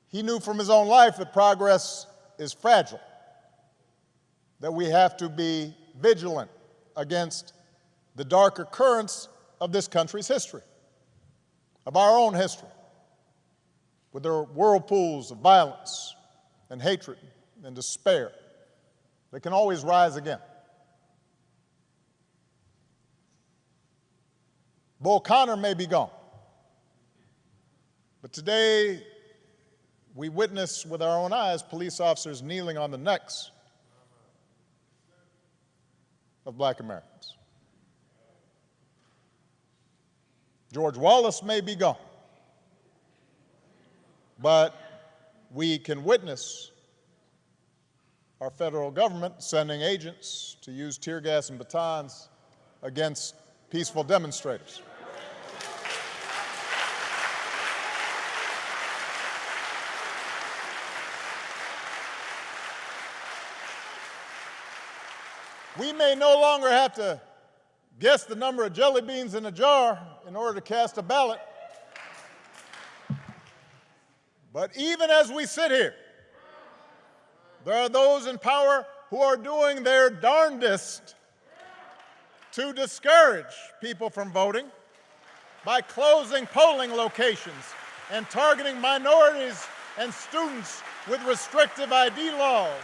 He knew from his own life that progress is fragile, that we have to be vigilant against the darker currents of this country's history, of our own history, with their whirlpools of violence and hatred and despair that can always rise again. Bull Connor may be gone, but today we witness with our own eyes police officers kneeling on the necks of black Americans. George Wallace may be gone, but we can witness our federal government sending agents to use tear gas and batons against peaceful demonstrators. We may no longer have to guess the number of jelly beans in a jar in order to cast a ballot. But even as we sit here, there are those in power who are doing their darndest to discourage people from voting by closing polling locations and targeting minorities and students with restrictive ID laws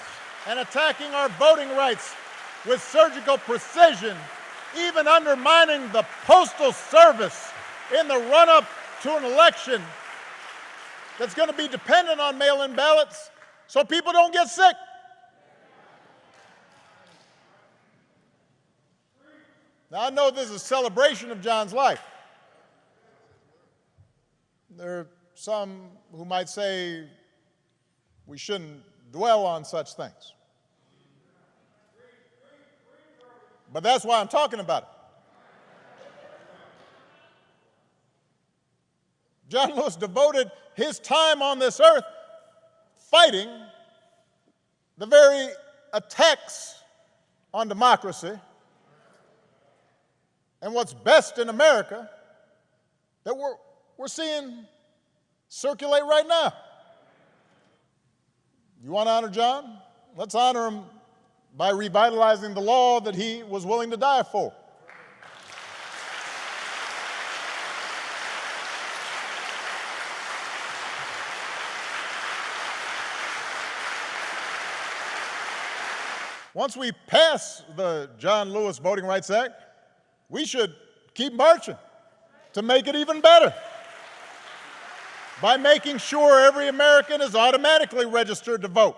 and attacking our voting rights with surgical precision, even undermining the Postal Service in the run-up to an election that's going to be dependent on mail-in ballots so people don't get sick. Now, I know this is a celebration of John's life. There are some who might say we shouldn't dwell on such things. But that's why I'm talking about it. John Lewis devoted his time on this earth fighting the very attacks on democracy and what's best in America that we're seeing circulate right now. You want to honor John? Let's honor him by revitalizing the law that he was willing to die for. Once we pass the John Lewis Voting Rights Act, we should keep marching to make it even better by making sure every American is automatically registered to vote,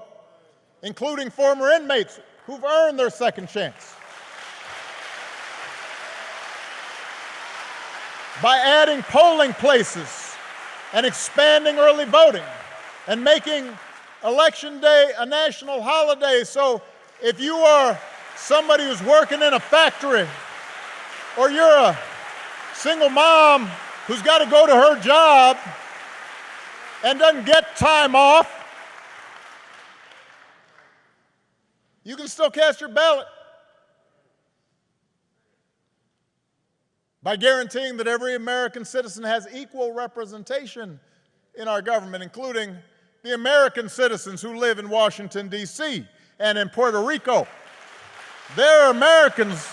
including former inmates who've earned their second chance. By adding polling places and expanding early voting and making Election Day a national holiday, so if you are somebody who's working in a factory or you're a single mom who's got to go to her job and doesn't get time off, you can still cast your ballot by guaranteeing that every American citizen has equal representation in our government, including the American citizens who live in Washington, D.C. and in Puerto Rico. They're Americans.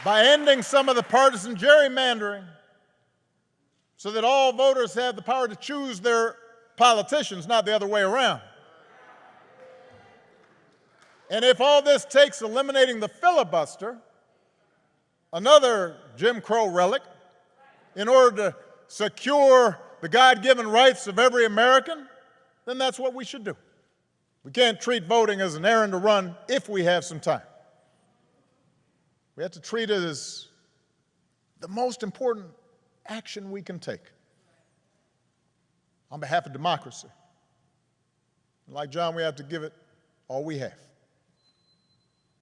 By ending some of the partisan gerrymandering so that all voters have the power to choose their politicians, not the other way around. And if all this takes eliminating the filibuster, another Jim Crow relic, in order to secure the God-given rights of every American, then that's what we should do. We can't treat voting as an errand to run if we have some time. We have to treat it as the most important action we can take on behalf of democracy. And like John, we have to give it all we have.